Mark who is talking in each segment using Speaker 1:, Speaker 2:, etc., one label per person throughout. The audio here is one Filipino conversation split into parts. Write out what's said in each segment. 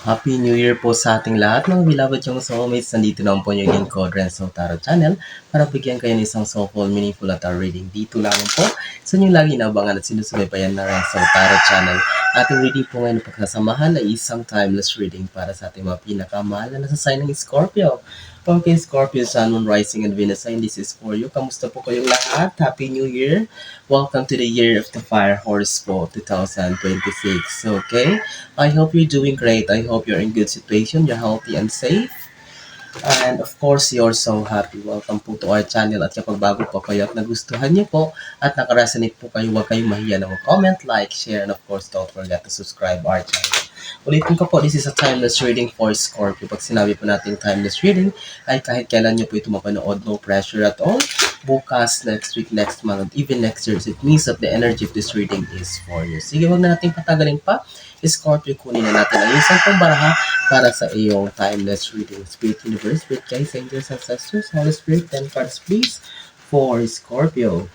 Speaker 1: Happy New Year po sa ating lahat mga beloved yung soulmates. Nandito naman po yung lingkod Renzo Tarot Channel para bigyan kayo ng isang soulful, meaningful at reading. Dito lamang po sa inyong lagi naabangan at sinusubaybayan na Renzo Tarot Channel. Ating reading po ngayon pagkasamahan ay isang timeless reading para sa ating mga pinakamahal na nasa sign ng Scorpio. Okay, Scorpio, Sun, Moon, Rising, and Venus sign, this is for you. Kamusta po kayong lahat? Happy New Year! Welcome to the Year of the Fire Horse po, 2026. Okay? I hope you're doing great. I hope you're in good situation. You're healthy and safe. And of course, you're so happy. Welcome po to our channel. At kapag bago po kayo at nagustuhan niyo po at nakaresonate po kayo, huwag kayong mahiya na mag-comment, like, share, and of course, don't forget to subscribe our channel. Ulitin ko po, this is a timeless reading for Scorpio. Pag sinabi po natin timeless reading, ay kahit kailan niyo po ito mapanood, no pressure at all. Bukas, next week, next month, even next year, it means that the energy of this reading is for you. Sige, wag na natin patagalin pa. Scorpio, kunin na natin ang isang pambaraha para sa iyong timeless reading. Spirit Universe, Spirit Guides, Angels, Ancestors, Holy Spirit, 10 cards please for Scorpio.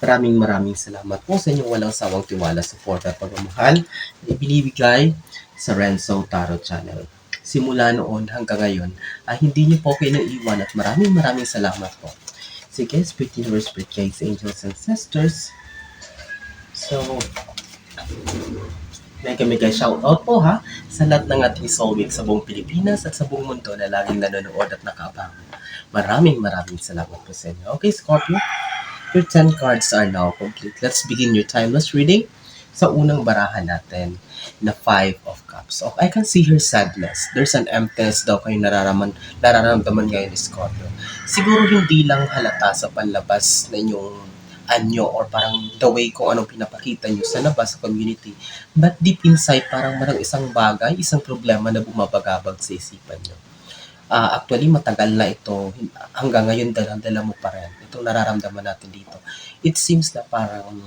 Speaker 1: Maraming salamat po sa inyong walang sawang tiwala, support at pagmamahal na ibinibigay sa Renzo Tarot Channel. Simula noon hanggang ngayon ay hindi niyo po kayo naiiwan at maraming salamat po. Sige, Spirit Universe, Spirit Guides, Angels, Ancestors. So, mega shoutout po ha sa lahat ng ating soulmates sa buong Pilipinas at sa buong mundo na laging nanonood at nakaabang. Maraming salamat po sa inyo. Okay, Scorpio, your 10 cards are now complete. Let's begin your timeless reading sa unang barahan natin na 5 of Cups. Okay, I can see her sadness. There's an emptiness daw kayo nararamdaman ngayon, Scorpio. Siguro hindi lang halata sa panlabas na inyong anyo or parang the way kung anong pinapakita nyo sa labas sa community. But deep inside, parang marang isang bagay, isang problema na bumabagabag sa isipan nyo. Actually, matagal na ito. Hanggang ngayon, dala mo pa rin. Itong nararamdaman natin dito. It seems na parang,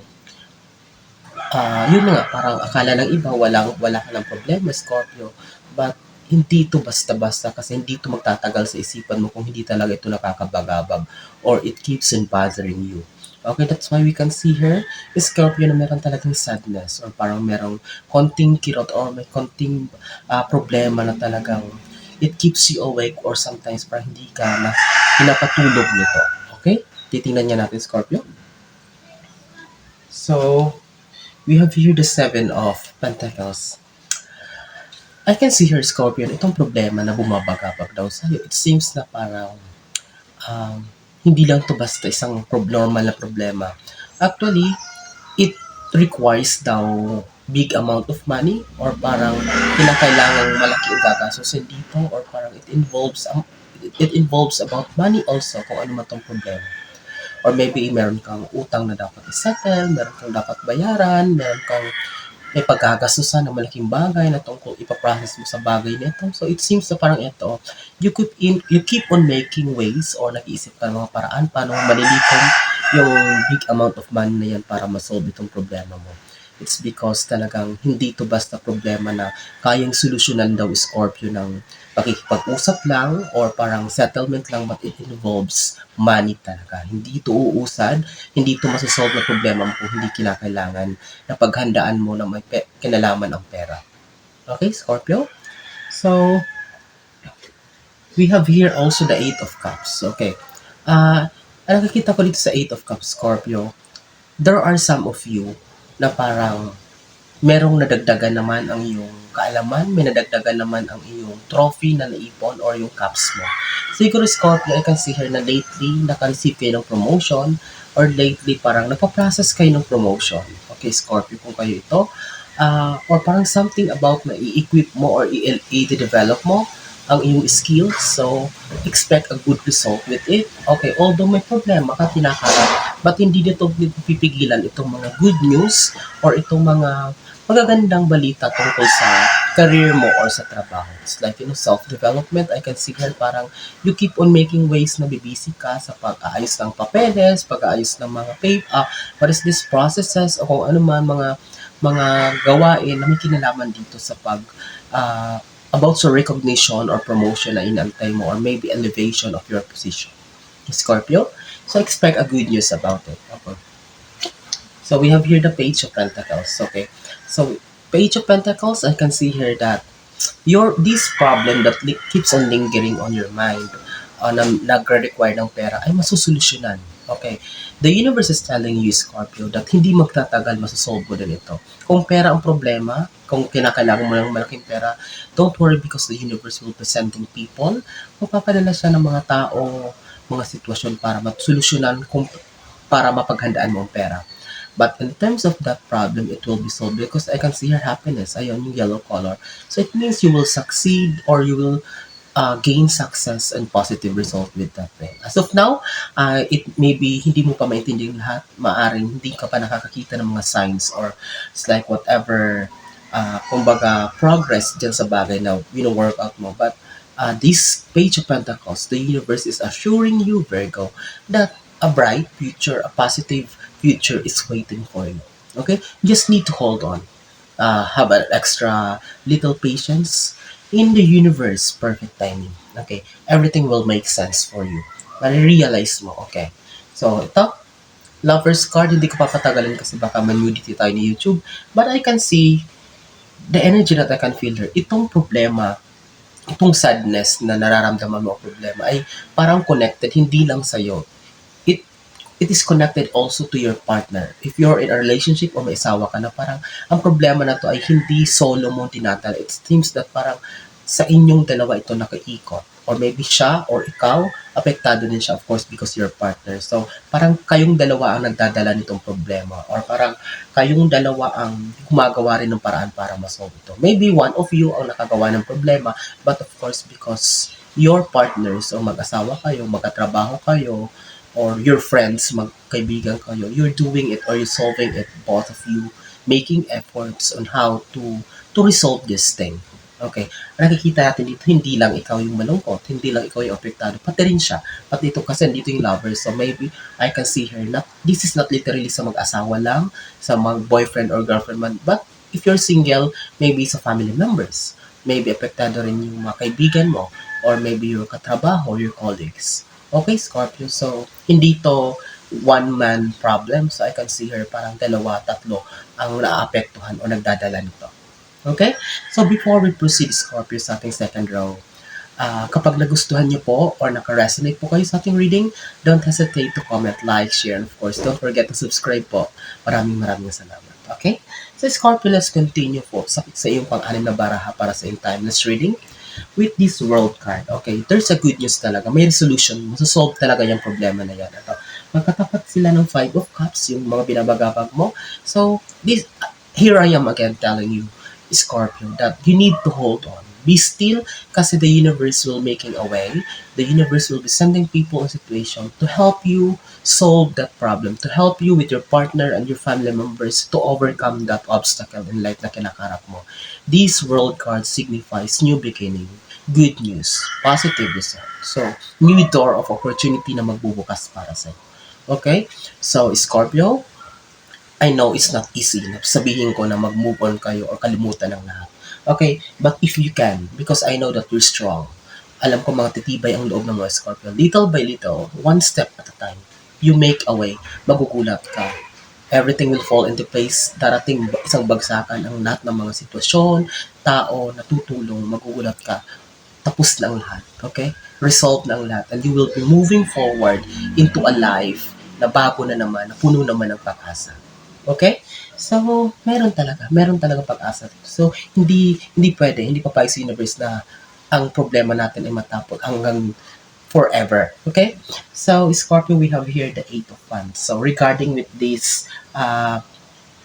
Speaker 1: yun nga, parang akala ng iba, wala ka ng problema, Scorpio. But, hindi ito basta-basta kasi hindi ito magtatagal sa isipan mo kung hindi talaga ito nakakabagabag or it keeps on bothering you. Okay, that's why we can see her, Scorpio, na meron talagang sadness or parang merong konting kirot or may konting problema na talagang it keeps you awake or sometimes parang hindi ka na pinapatulog nito. Okay? Titingnan niya natin, Scorpio. So, we have here the 7 of Pentacles. I can see her, Scorpio, itong problema na bumabagabag daw sa'yo. It seems na parang hindi lang to basta isang normal na problema. Actually, it requires daw big amount of money or parang kinakailangan malaki ang gagastusin dito or parang it involves about money also kung ano man tong problema. Or maybe meron kang utang na dapat i-settle, meron kang dapat bayaran, meron kang may paggagastusan ng malaking bagay na tungkol ipaprocess mo sa bagay nito. So it seems na parang ito, you keep on making ways or nag-iisip ka ng mga paraan paano malilikom yung big amount of money na yan para masolve itong problema mo. It's because talagang hindi to basta problema na kayang solusyonan daw, Scorpio, ng pakikipag-usap lang or parang settlement lang, but it involves money talaga. Hindi ito uusad, hindi ito masasolve na problema mo kung hindi kinakailangan na paghandaan mo na may kinalaman ang pera. Okay, Scorpio? So, we have here also the 8 of Cups. Okay. Nakikita ko dito sa 8 of Cups, Scorpio, there are some of you na parang merong nadagdagan naman ang iyong kaalaman, may nadagdagan naman ang iyong trophy na naipon or yung cups mo. Siguro, Scorpio, I can see here na lately naka-receive kayo ng promotion or lately parang nagpa-process kayo ng promotion. Okay, Scorpio, kung kayo ito. Or parang something about na i-equip mo or i-develop mo ang iyong skills. So, expect a good result with it. Okay, although may problema ka tinaharap, but hindi dito pipigilan itong mga good news or itong mga magagandang balita tungkol sa career mo or sa trabaho. It's like, self-development. I can see here parang you keep on making ways na bibisi ka sa pag-aayos ng papeles, pag-aayos ng mga what is this processes o kung ano man mga gawain na may kinalaman dito sa about sa recognition or promotion na inantay mo or maybe elevation of your position. Scorpio, so expect a good news about it. Okay. So we have here the Page of Pentacles. Okay. So Page of Pentacles, I can see here that this problem that keeps on lingering on your mind, na nagre-require ng pera, ay masusolusyonan. Okay? The universe is telling you, Scorpio, that hindi magtatagal masosolve mo din ito. Kung pera ang problema, kung kinakailangan mo ng malaking pera, don't worry because the universe will be sending people. Mapapadala siya ng mga tao, mga sitwasyon para masolusyonan kung para mapaghandaan mo ang pera. But in terms of that problem, it will be solved because I can see your happiness. Ayun, yung yellow color. So it means you will succeed or you will gain success and positive result with that thing. As of now, it maybe hindi mo pa maintindihan lahat. Maaring hindi ka pa nakakakita ng mga signs or it's like whatever, kumbaga, progress dyan sa bagay na work out mo. But this page of Pentacles, the universe is assuring you, Virgo, that a bright future, a positive future is waiting for you. Okay? You just need to hold on. Have an extra little patience. In the universe, perfect timing. Okay? Everything will make sense for you. Marirealize mo. Okay? So, ito, lover's card, hindi ko papatagalin kasi baka manudity tayo ni YouTube. But I can see the energy that I can feel here. Itong problema, itong sadness na nararamdaman mo ang problema ay parang connected, hindi lang sa'yo. It is connected also to your partner. If you're in a relationship o may asawa ka na, parang ang problema na to ay hindi solo mo tinatala. It seems that parang sa inyong dalawa ito nakaikot. Or maybe siya or ikaw, apektado din siya, of course, because you're partner. So, parang kayong dalawa ang nagdadala nitong problema. Or parang kayong dalawa ang gumagawa rin ng paraan para masolve ito. Maybe one of you ang nakagawa ng problema, but of course, because your partners o mag-asawa kayo, magkatrabaho kayo, or your friends, magkaibigan kayo, you're doing it or you're solving it, both of you, making efforts on how to resolve this thing. Okay. Nakikita natin dito, hindi lang ikaw yung malungkot, hindi lang ikaw yung apektado, pati rin siya. Pati ito kasi dito yung lover. So maybe I can see her na this is not literally sa mag-asawa lang, sa mag-boyfriend or girlfriend man, but if you're single, maybe sa family members. Maybe apektado rin yung mga kaibigan mo or maybe your katrabaho, your colleagues. Okay, Scorpio. So, hindi to one-man problem. So, I can see her parang dalawa, tatlo ang naapektuhan o nagdadala nito. Okay? So, before we proceed, Scorpio, sa ating second row, kapag nagustuhan niyo po or naka-resonate po kayo sa ating reading, don't hesitate to comment, like, share, and of course, don't forget to subscribe po. Maraming salamat. Okay? So, Scorpio, let's continue po sa iyong pang-anim na baraha para sa iyong timeless reading. With this world card, okay, there's a good news talaga. May resolution. Masasolve talaga yung problema na yan. Ito, magkatapat sila ng 5 of Cups, yung mga binabagabag mo. So, here I am again telling you, Scorpio, that you need to hold on. Be still kasi the universe will making a way. The universe will be sending people in situation to help you solve that problem, to help you with your partner and your family members to overcome that obstacle in life na kinakarap mo. This world card signifies new beginning, good news, positive result. So, new door of opportunity na magbubukas para sa'yo. Okay? So, Scorpio, I know it's not easy na sabihin ko na mag-move on kayo or kalimutan ng lahat. Okay? But if you can, because I know that you're strong, alam ko mga titibay ang loob ng mga Scorpio. Little by little, one step at a time, you make a way, magugulat ka. Everything will fall into place. Darating isang bagsakan ang lahat ng mga sitwasyon, tao, natutulong, magugulat ka. Tapos na ang lahat. Okay? Resolve na ang lahat. And you will be moving forward into a life na bago na naman, na puno naman ng pag-asa. Okay? So, meron talaga pag-asa. So, hindi pwede, hindi papayag sa universe na ang problema natin ay matapos hanggang forever. Okay? So, Scorpio, we have here the 8 of Wands. So, regarding with this,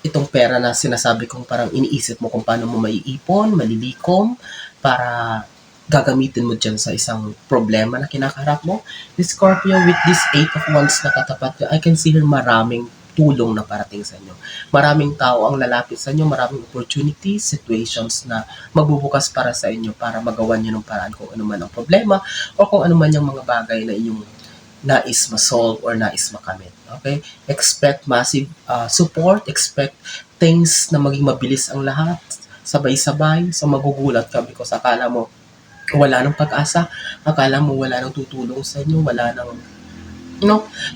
Speaker 1: itong pera na sinasabi kong parang iniisip mo kung paano mo maiipon, malilikom, para gagamitin mo dyan sa isang problema na kinakaharap mo. The Scorpio, with this 8 of Wands na katapat, I can see here maraming tulong na parating sa inyo. Maraming tao ang lalapit sa inyo, maraming opportunities, situations na magbubukas para sa inyo para magawa niyo ng paraan kung ano man ang problema o kung ano man yung mga bagay na inyong nais ma-solve or nais makamit. Okay? Expect massive support, expect things na maging mabilis ang lahat, sabay-sabay, so magugulat ka because akala mo wala nang pag-asa, akala mo wala nang tutulong sa inyo, wala nang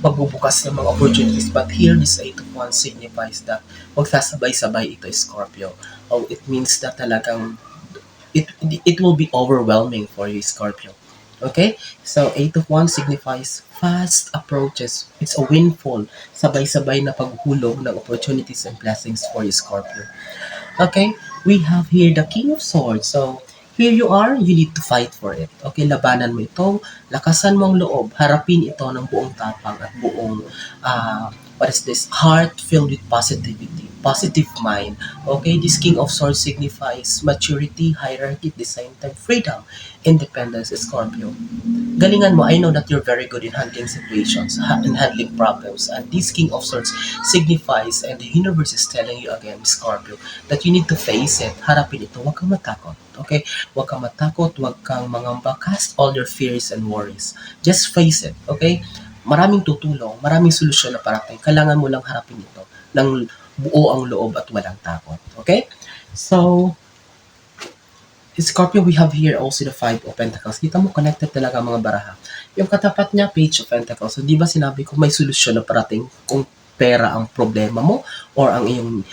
Speaker 1: magbubukas ng mga opportunities. But here, this 8 of Wands signifies that magsasabay-sabay ito, Scorpio. Oh, it means that talagang it will be overwhelming for you, Scorpio. Okay? So, Eight of Wands signifies fast approaches. It's a windfall. Sabay-sabay na paghulog ng opportunities and blessings for you, Scorpio. Okay, we have here the King of Swords. So, here you are, you need to fight for it. Okay, labanan mo ito, lakasan mo ang loob, harapin ito ng buong tapang at buong, what is this, heart filled with positivity, positive mind. Okay, this King of Swords signifies maturity, hierarchy, at the same time, freedom, independence, Scorpio. Galingan mo, I know that you're very good in handling situations, in handling problems. And this King of Swords signifies, and the universe is telling you again, Scorpio, that you need to face it. Harapin ito. Huwag kang matakot. Okay? Huwag kang matakot. Huwag kang mangamba. Cast all your fears and worries. Just face it. Okay? Maraming tutulong. Maraming solusyon na parating. Kailangan mo lang harapin ito ng buo ang loob at walang takot. Okay? So, Scorpio, we have here also the Five of Pentacles. Kita mo, connected talaga ang mga baraha. Yung katapat niya, Page of Pentacles. So, di ba sinabi ko may solusyon na parating kung pera ang problema mo or ang iyong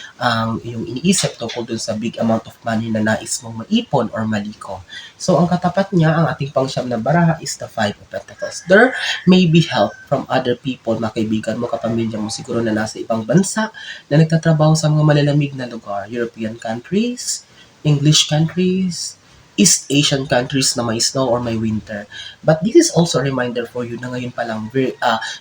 Speaker 1: iniisip tungkol dun sa big amount of money na nais mong maipon or maliko. So, ang katapat niya, ang ating pangsyam na baraha is the Five of Pentacles. There may be help from other people, mga kaibigan mo, kapamilya mo, siguro na nasa ibang bansa, na nagtatrabaho sa mga malalamig na lugar, European countries, English countries, East Asian countries na may snow or may winter. But this is also a reminder for you na ngayon pa lang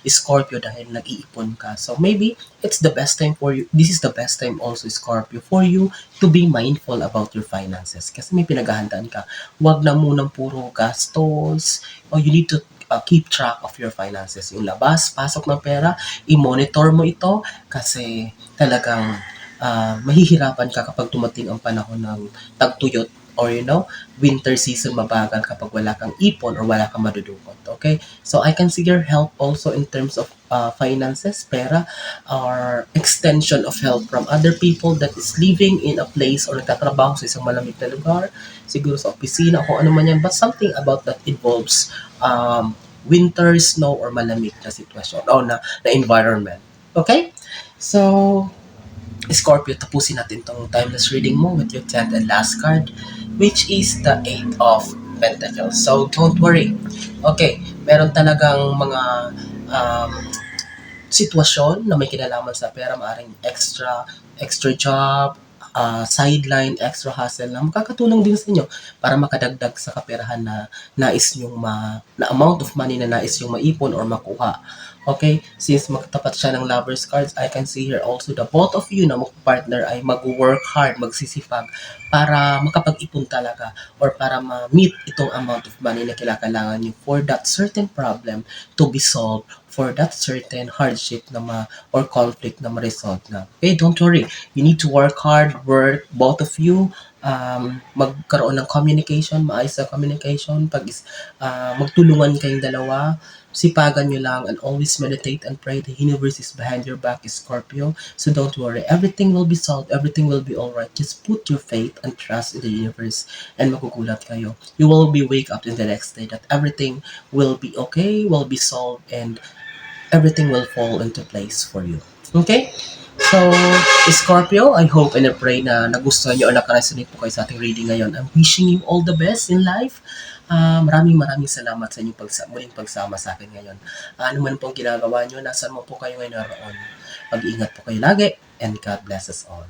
Speaker 1: Scorpio dahil nag-iipon ka. So maybe it's the best time for you. This is the best time also, Scorpio, for you to be mindful about your finances. Kasi may pinaghahandaan ka. Huwag na munang puro gastos. Or you need to keep track of your finances. Yung labas, pasok ng pera, i-monitor mo ito kasi talagang mahihirapan ka kapag dumating ang panahon ng tagtuyot or winter season, mabagal kapag wala kang ipon or wala kang madudukot. Okay? So I can see your help also in terms of finances, pera, or extension of help from other people that is living in a place or nagtatrabaho sa isang malamig na lugar, siguro sa opisina, kung ano man yan, but something about that involves winter, snow, or malamig na sitwasyon o na environment. Okay? So, Scorpio, tapusin natin tong timeless reading mo with your 10th and last card, which is the 8 of Pentacles. So, don't worry. Okay, meron talagang mga um, sitwasyon na may kinalaman sa pera, maaring extra job, sideline, extra hustle na makakatulong din sa inyo para makadagdag sa kaperahan na nais nyong na amount of money na nais nyong maipon or makuha. Okay? Since magtapat siya ng lovers cards, I can see here also the both of you na partner ay mag-work hard, magsisipag para makapag-ipon talaga or para ma-meet itong amount of money na kailangan nyo for that certain problem to be solved, for that certain hardship or conflict na ma-resolve na. Okay, don't worry. You need to work hard, both of you, magkaroon ng communication, maayos na communication, magtulungan kayong dalawa, sipagan nyo lang and always meditate and pray. The universe is behind your back, Scorpio. So don't worry. Everything will be solved. Everything will be alright. Just put your faith and trust in the universe and magugulat kayo. You will be wake up in the next day that everything will be okay, will be solved, and everything will fall into place for you. Okay? So, Scorpio, I hope and I pray na nagustuhan nyo o nakaresonate po kayo sa ating reading ngayon. I'm wishing you all the best in life. Maraming salamat sa inyong muling pagsama sa akin ngayon. Ano man pong ginagawa nyo, nasan mo po kayo ngayon naroon. Mag-iingat po kayo lagi, and God bless us all.